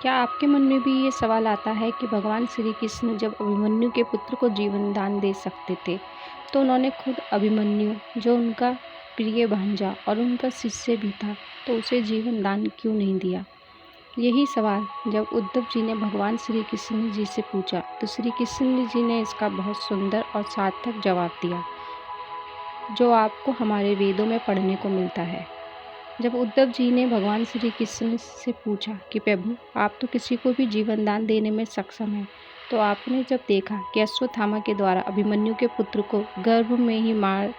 क्या आपके मन में भी ये सवाल आता है कि भगवान श्री कृष्ण जब अभिमन्यु के पुत्र को जीवन दान दे सकते थे, तो उन्होंने खुद अभिमन्यु, जो उनका प्रिय भांजा और उनका शिष्य भी था, तो उसे जीवन दान क्यों नहीं दिया? यही सवाल जब उद्धव जी ने भगवान श्री कृष्ण जी से पूछा, तो श्री कृष्ण जी ने इसका बहुत सुंदर और सार्थक जवाब दिया, जो आपको हमारे वेदों में पढ़ने को मिलता है। जब उद्धव जी ने भगवान श्री कृष्ण से पूछा कि प्रभु, आप तो किसी को भी जीवन दान देने में सक्षम हैं, तो आपने जब देखा कि अश्वत्थामा के द्वारा अभिमन्यु के पुत्र को गर्भ में ही मार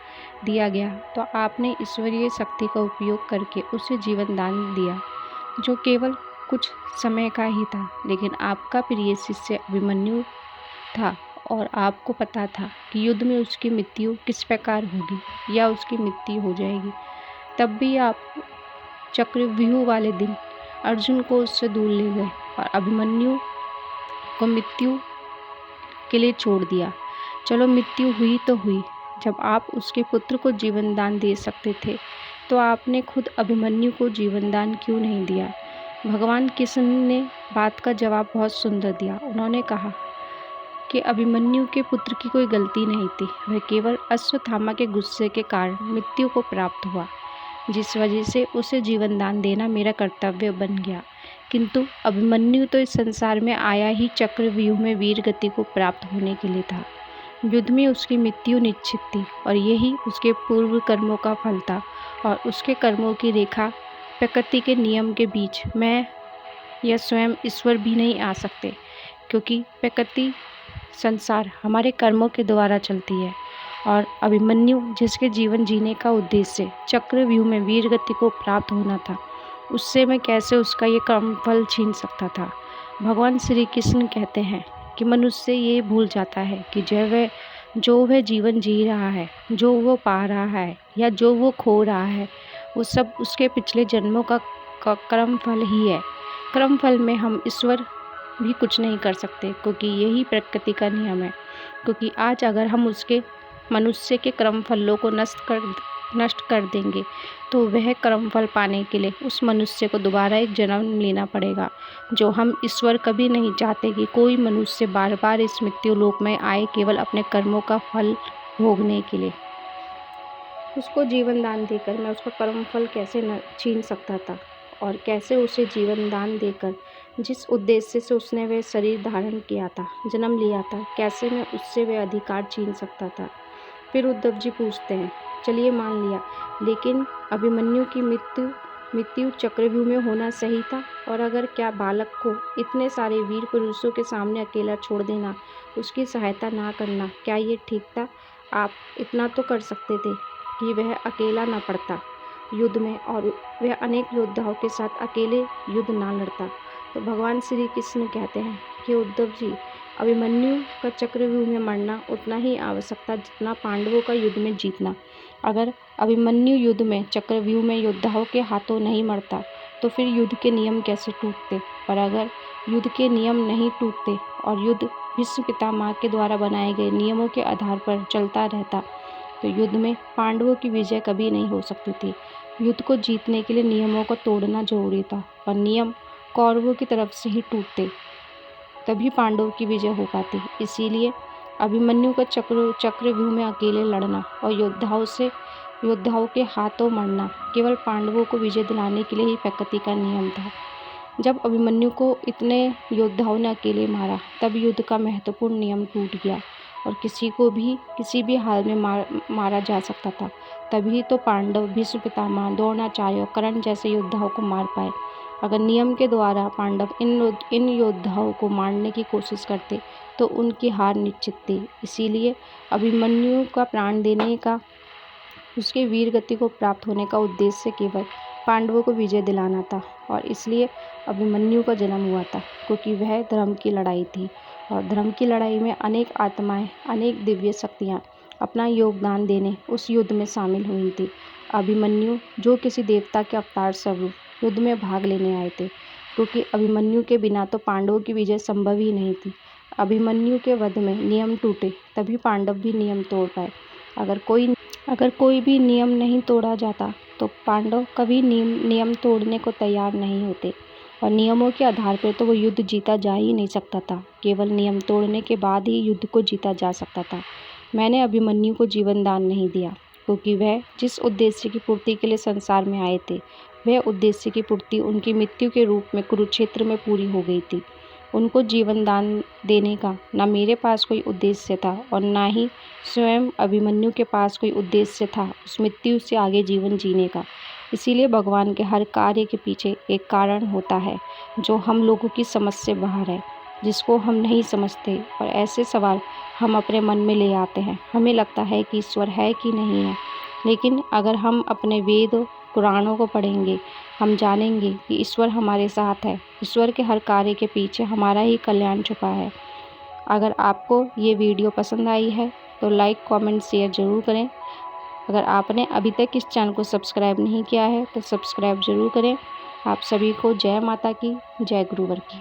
दिया गया, तो आपने ईश्वरीय शक्ति का उपयोग करके उसे जीवन दान दिया, जो केवल कुछ समय का ही था। लेकिन आपका प्रिय शिष्य अभिमन्यु था और आपको पता था कि युद्ध में उसकी मृत्यु किस प्रकार होगी या उसकी मृत्यु हो जाएगी। तब भी आप चक्रव्यूह वाले दिन अर्जुन को उससे दूर ले गए और अभिमन्यु को मृत्यु के लिए छोड़ दिया। चलो, मृत्यु हुई तो हुई। जब आप उसके पुत्र को जीवन दान दे सकते थे, तो आपने खुद अभिमन्यु को जीवन दान क्यों नहीं दिया? भगवान कृष्ण ने बात का जवाब बहुत सुंदर दिया। उन्होंने कहा कि अभिमन्यु के पुत्र की कोई गलती नहीं थी, वह केवल अश्वत्थामा के गुस्से के कारण मृत्यु को प्राप्त हुआ, जिस वजह से उसे जीवन दान देना मेरा कर्तव्य बन गया। किंतु अभिमन्यु तो इस संसार में आया ही चक्रव्यूह में वीर गति को प्राप्त होने के लिए था। युद्ध में उसकी मृत्यु निश्चित थी और यही उसके पूर्व कर्मों का फल था। और उसके कर्मों की रेखा प्रकृति के नियम के बीच मैं या स्वयं ईश्वर भी नहीं आ सकते, क्योंकि प्रकृति संसार हमारे कर्मों के द्वारा चलती है। और अभिमन्यु, जिसके जीवन जीने का उद्देश्य चक्रव्यूह में वीर गति को प्राप्त होना था, उससे मैं कैसे उसका ये कर्मफल छीन सकता था? भगवान श्री कृष्ण कहते हैं कि मनुष्य ये भूल जाता है कि जो वह जीवन जी रहा है, जो वो पा रहा है या जो वो खो रहा है, वो सब उसके पिछले जन्मों का कर्मफल ही है। कर्मफल में हम ईश्वर भी कुछ नहीं कर सकते, क्योंकि यही प्रकृति का नियम है। क्योंकि आज अगर हम उसके मनुष्य के कर्मफलों को नष्ट कर देंगे, तो वह कर्मफल पाने के लिए उस मनुष्य को दोबारा एक जन्म लेना पड़ेगा, जो हम ईश्वर कभी नहीं चाहते कि कोई मनुष्य बार बार इस मृत्यु लोक में आए, केवल अपने कर्मों का फल भोगने के लिए। उसको जीवन दान देकर मैं उसका कर्मफल कैसे छीन सकता था? और कैसे उसे जीवन दान देकर जिस उद्देश्य से उसने वह शरीर धारण किया था, जन्म लिया था, कैसे मैं उससे वह अधिकार छीन सकता था? फिर उद्धव जी पूछते हैं, चलिए मान लिया, लेकिन अभिमन्यु की मृत्यु चक्रव्यूह में होना सही था? और अगर क्या बालक को इतने सारे वीर पुरुषों के सामने अकेला छोड़ देना, उसकी सहायता ना करना, क्या ये ठीक था? आप इतना तो कर सकते थे कि वह अकेला ना पड़ता युद्ध में और वह अनेक योद्धाओं के साथ अकेले युद्ध ना लड़ता। तो भगवान श्री कृष्ण कहते हैं कि उद्धव जी, अभिमन्यु का चक्रव्यूह में मरना उतना ही आवश्यक था जितना पांडवों का युद्ध में जीतना। अगर अभिमन्यु युद्ध में चक्रव्यूह में योद्धाओं के हाथों नहीं मरता, तो फिर युद्ध के नियम कैसे टूटते? और अगर युद्ध के नियम नहीं टूटते और युद्ध भीष्म पितामह के द्वारा बनाए गए नियमों के आधार पर चलता रहता, तो युद्ध में पांडवों की विजय कभी नहीं हो सकती थी। युद्ध को जीतने के लिए नियमों को तोड़ना जरूरी था और नियम कौरवों की तरफ से ही टूटते, तभी पांडवों की विजय हो पाती। इसीलिए अभिमन्यु का चक्रव्यूह में अकेले लड़ना और योद्धाओं के हाथों मरना केवल पांडवों को विजय दिलाने के लिए ही प्रकृति का नियम था। जब अभिमन्यु को इतने योद्धाओं ने अकेले मारा, तब युद्ध का महत्वपूर्ण नियम टूट गया और किसी को भी किसी भी हाल में मारा जा सकता था। तभी तो पांडव भीष्म पितामह, द्रोणाचार्य और कर्ण जैसे योद्धाओं को मार पाए। अगर नियम के द्वारा पांडव इन योद्धाओं को मारने की कोशिश करते, तो उनकी हार निश्चित थी। इसीलिए अभिमन्यु का प्राण देने का, उसके वीर गति को प्राप्त होने का उद्देश्य केवल पांडवों को विजय दिलाना था। और इसलिए अभिमन्यु का जन्म हुआ था, क्योंकि वह धर्म की लड़ाई थी और धर्म की लड़ाई में अनेक आत्माएं, अनेक दिव्य शक्तियां अपना योगदान देने उस युद्ध में शामिल हुई थी। अभिमन्यु, जो किसी देवता के अवतार स्वरूप युद्ध में भाग लेने आए थे, क्योंकि अभिमन्यु के बिना तो पांडवों की विजय संभव ही नहीं थी। अभिमन्यु के वध में नियम टूटे, तभी पांडव भी नियम तोड़ पाए। अगर कोई भी नियम नहीं तोड़ा जाता, तो पांडव कभी नियम तोड़ने को तैयार नहीं होते। और नियमों के आधार पर तो वो युद्ध जीता जा ही नहीं सकता था। केवल नियम तोड़ने के बाद ही युद्ध को जीता जा सकता था। मैंने अभिमन्यु को जीवन दान नहीं दिया, क्योंकि वह जिस उद्देश्य की पूर्ति के लिए संसार में आए थे, वह उद्देश्य की पूर्ति उनकी मृत्यु के रूप में कुरुक्षेत्र में पूरी हो गई थी। उनको जीवन दान देने का न मेरे पास कोई उद्देश्य था और न ही स्वयं अभिमन्यु के पास कोई उद्देश्य था उस मृत्यु से आगे जीवन जीने का। इसीलिए भगवान के हर कार्य के पीछे एक कारण होता है जो हम लोगों की समझ से बाहर है, जिसको हम नहीं समझते, और ऐसे सवाल हम अपने मन में ले आते हैं। हमें लगता है कि ईश्वर है कि नहीं है, लेकिन अगर हम अपने वेद पुराणों को पढ़ेंगे, हम जानेंगे कि ईश्वर हमारे साथ है। ईश्वर के हर कार्य के पीछे हमारा ही कल्याण छुपा है। अगर आपको ये वीडियो पसंद आई है तो लाइक, कमेंट, शेयर ज़रूर करें। अगर आपने अभी तक इस चैनल को सब्सक्राइब नहीं किया है तो सब्सक्राइब ज़रूर करें। आप सभी को जय माता की, जय गुरुवर की।